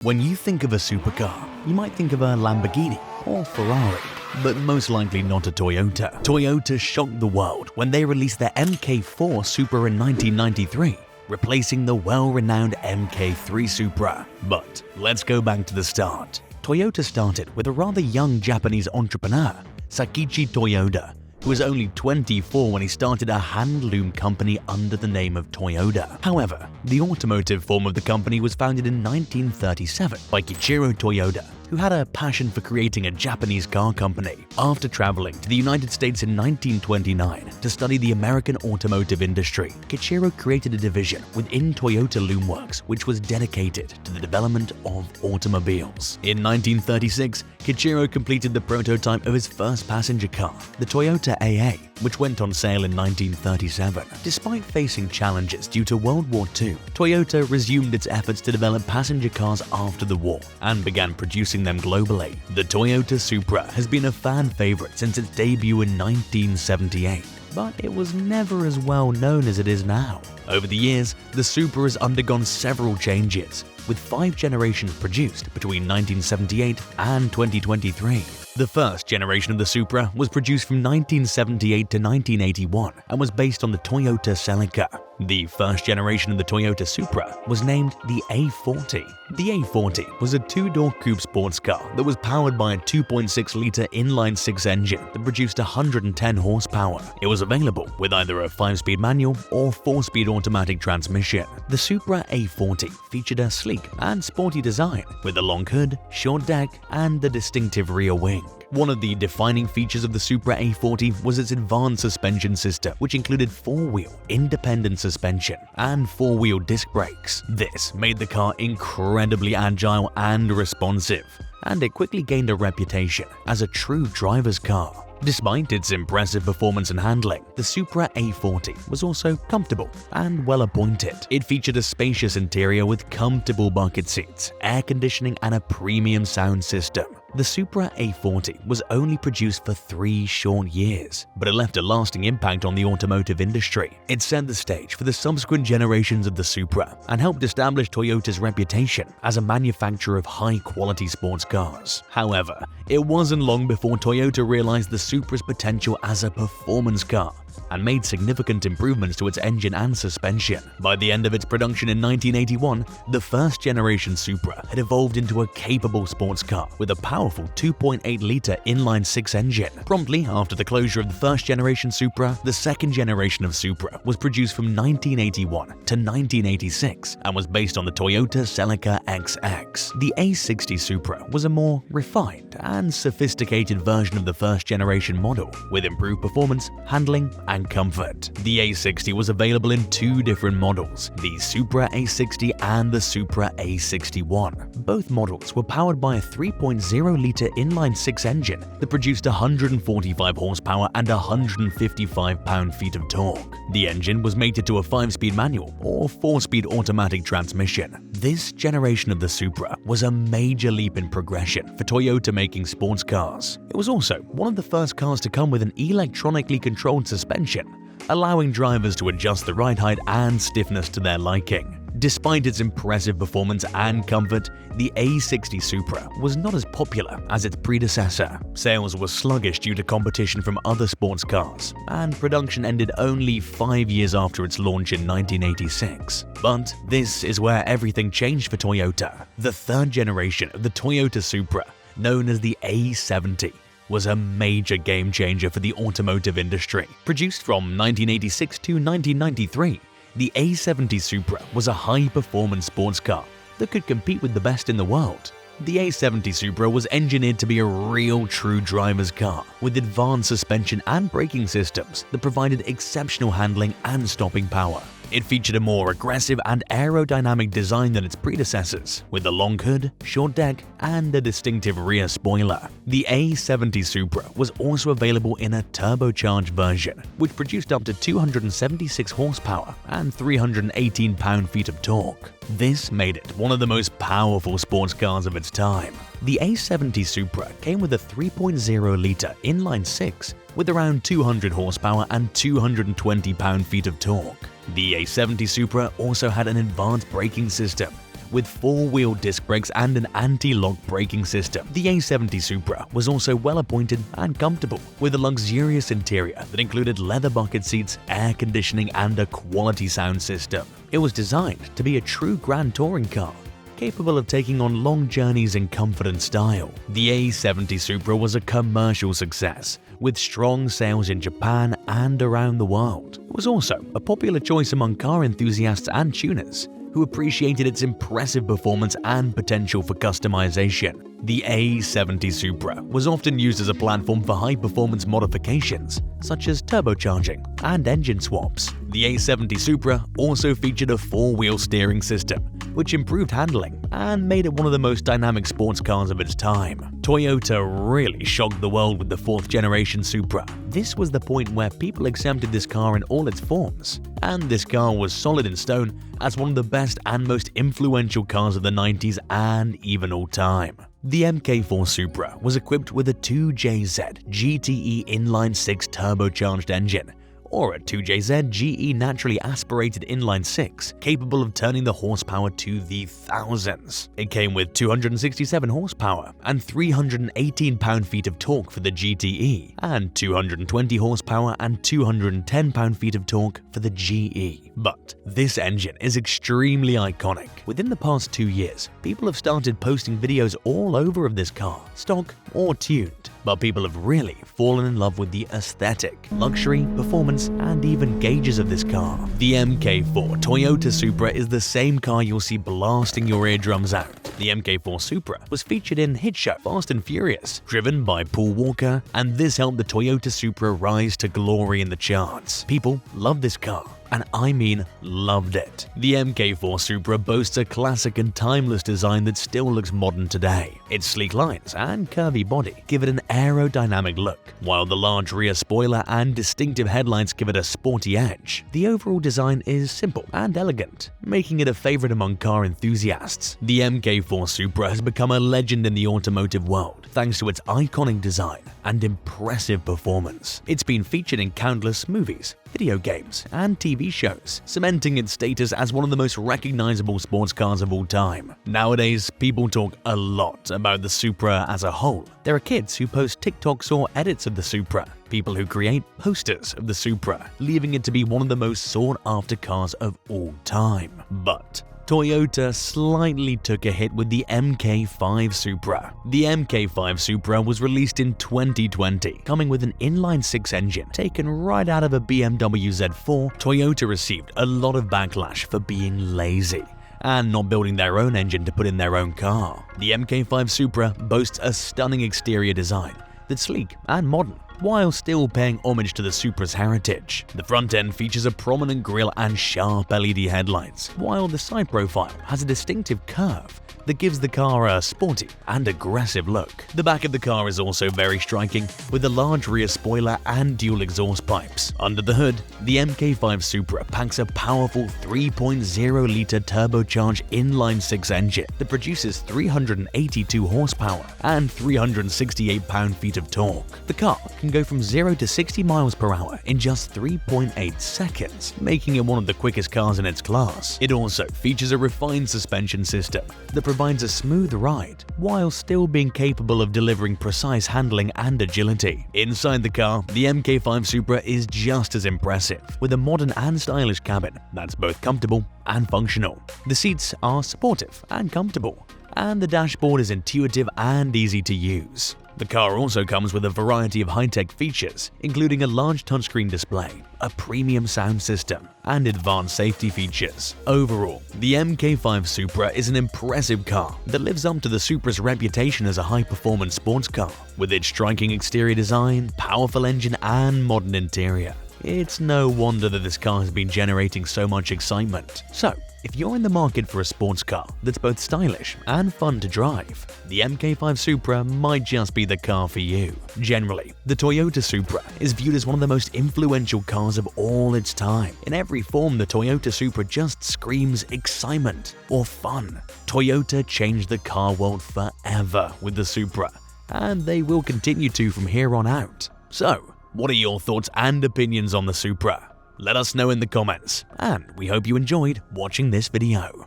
When you think of a supercar, you might think of a Lamborghini or Ferrari, but most likely not a Toyota. Toyota shocked the world when they released their MK4 Supra in 1993, replacing the well-renowned MK3 Supra. But let's go back to the start. Toyota started with a rather young Japanese entrepreneur, Sakichi Toyoda, who was only 24 when he started a hand-loom company under the name of Toyota. However, the automotive form of the company was founded in 1937 by Kiichiro Toyoda, who had a passion for creating a Japanese car company. After traveling to the United States in 1929 to study the American automotive industry, Kiichiro created a division within Toyota Loomworks which was dedicated to the development of automobiles. In 1936, Kiichiro completed the prototype of his first passenger car, the Toyota AA, which went on sale in 1937. Despite facing challenges due to World War II, Toyota resumed its efforts to develop passenger cars after the war and began producing them globally. The Toyota Supra has been a fan favorite since its debut in 1978, but it was never as well known as it is now. Over the years, the Supra has undergone several changes, with 5 generations produced between 1978 and 2023. The first generation of the Supra was produced from 1978 to 1981 and was based on the Toyota Celica. The first generation of the Toyota Supra was named the A40. The A40 was a 2-door coupe sports car that was powered by a 2.6-liter inline-6 engine that produced 110 horsepower. It was available with either a 5-speed manual or 4-speed automatic transmission. The Supra A40 featured a sleek and sporty design with a long hood, short deck, and the distinctive rear wing. One of the defining features of the Supra A40 was its advanced suspension system, which included 4-wheel independent suspension and 4-wheel disc brakes. This made the car incredibly agile and responsive, and it quickly gained a reputation as a true driver's car. Despite its impressive performance and handling, the Supra A40 was also comfortable and well appointed. It featured a spacious interior with comfortable bucket seats, air conditioning, and a premium sound system. The Supra A40 was only produced for 3 short years, but it left a lasting impact on the automotive industry. It set the stage for the subsequent generations of the Supra and helped establish Toyota's reputation as a manufacturer of high-quality sports cars. However, it wasn't long before Toyota realized the Supra's potential as a performance car and made significant improvements to its engine and suspension. By the end of its production in 1981, the first-generation Supra had evolved into a capable sports car with a powerful 2.8-liter inline-6 engine. Promptly after the closure of the first-generation Supra, the second generation of Supra was produced from 1981 to 1986 and was based on the Toyota Celica XX. The A60 Supra was a more refined and sophisticated version of the first-generation model, with improved performance, handling, and comfort. The A60 was available in 2 different models, the Supra A60 and the Supra A61. Both models were powered by a 3.0-liter inline-6 engine that produced 145 horsepower and 155 pound-feet of torque. The engine was mated to a 5-speed manual or 4-speed automatic transmission. This generation of the Supra was a major leap in progression for Toyota making sports cars. It was also one of the first cars to come with an electronically controlled suspension, allowing drivers to adjust the ride height and stiffness to their liking. Despite its impressive performance and comfort, the A60 Supra was not as popular as its predecessor. Sales were sluggish due to competition from other sports cars, and production ended only 5 years after its launch in 1986. But this is where everything changed for Toyota. The third generation of the Toyota Supra, known as the A70, was a major game changer for the automotive industry. Produced from 1986 to 1993, the A70 Supra was a high-performance sports car that could compete with the best in the world. The A70 Supra was engineered to be a real true driver's car, with advanced suspension and braking systems that provided exceptional handling and stopping power. It featured a more aggressive and aerodynamic design than its predecessors, with a long hood, short deck, and a distinctive rear spoiler. The A70 Supra was also available in a turbocharged version, which produced up to 276 horsepower and 318 pound-feet of torque. This made it one of the most powerful sports cars of its time. The A70 Supra came with a 3.0-liter inline-6 with around 200 horsepower and 220 pound-feet of torque. The A70 Supra also had an advanced braking system with 4-wheel disc brakes and an anti-lock braking system. The A70 Supra was also well appointed and comfortable, with a luxurious interior that included leather bucket seats, air conditioning, and a quality sound system. It was designed to be a true grand touring car, capable of taking on long journeys in comfort and style. The A70 Supra was a commercial success, with strong sales in Japan and around the world. It was also a popular choice among car enthusiasts and tuners, who appreciated its impressive performance and potential for customization. The A70 Supra was often used as a platform for high-performance modifications, such as turbocharging and engine swaps. The A70 Supra also featured a 4-wheel steering system, which improved handling and made it one of the most dynamic sports cars of its time. Toyota really shocked the world with the 4th-generation Supra. This was the point where people accepted this car in all its forms, and this car was solid in stone as one of the best and most influential cars of the 90s and even all time. The MK4 Supra was equipped with a 2JZ GTE inline-6 turbocharged engine, or a 2JZ GE naturally aspirated inline-6, capable of turning the horsepower to the thousands. It came with 267 horsepower and 318 pound-feet of torque for the GTE, and 220 horsepower and 210 pound-feet of torque for the GE. But this engine is extremely iconic. Within the past 2 years, people have started posting videos all over of this car, stock or tuned. But people have really fallen in love with the aesthetic, luxury, performance, and even gauges of this car. The MK4 Toyota Supra is the same car you'll see blasting your eardrums out. The MK4 Supra was featured in hit show Fast and Furious, driven by Paul Walker, and this helped the Toyota Supra rise to glory in the charts. People love this car, and I mean loved it. The MK4 Supra boasts a classic and timeless design that still looks modern today. Its sleek lines and curvy body give it an aerodynamic look, while the large rear spoiler and distinctive headlights give it a sporty edge. The overall design is simple and elegant, making it a favorite among car enthusiasts. The MK4 Supra has become a legend in the automotive world thanks to its iconic design and impressive performance. It's been featured in countless movies, video games, and TV shows, cementing its status as one of the most recognizable sports cars of all time. Nowadays, people talk a lot about the Supra as a whole. There are kids who post TikToks or edits of the Supra, people who create posters of the Supra, leaving it to be one of the most sought-after cars of all time. But Toyota slightly took a hit with the MK5 Supra. The MK5 Supra was released in 2020, coming with an inline-6 engine taken right out of a BMW Z4. Toyota received a lot of backlash for being lazy and not building their own engine to put in their own car. The MK5 Supra boasts a stunning exterior design that's sleek and modern, while still paying homage to the Supra's heritage. The front end features a prominent grille and sharp LED headlights, while the side profile has a distinctive curve that gives the car a sporty and aggressive look. The back of the car is also very striking, with a large rear spoiler and dual exhaust pipes. Under the hood, the MK5 Supra packs a powerful 3.0-liter turbocharged inline-6 engine that produces 382 horsepower and 368 pound-feet of torque. The car can go from 0 to 60 miles per hour in just 3.8 seconds, making it one of the quickest cars in its class. It also features a refined suspension system that provides a smooth ride while still being capable of delivering precise handling and agility. Inside the car, the MK5 Supra is just as impressive, with a modern and stylish cabin that's both comfortable and functional. The seats are supportive and comfortable, and the dashboard is intuitive and easy to use. The car also comes with a variety of high-tech features, including a large touchscreen display, a premium sound system, and advanced safety features. Overall, the MK5 Supra is an impressive car that lives up to the Supra's reputation as a high-performance sports car. With its striking exterior design, powerful engine, and modern interior, it's no wonder that this car has been generating so much excitement. So, if you're in the market for a sports car that's both stylish and fun to drive, the MK5 Supra might just be the car for you. Generally, the Toyota Supra is viewed as one of the most influential cars of all its time. In every form, the Toyota Supra just screams excitement or fun. Toyota changed the car world forever with the Supra, and they will continue to from here on out. So, what are your thoughts and opinions on the Supra? Let us know in the comments, and we hope you enjoyed watching this video.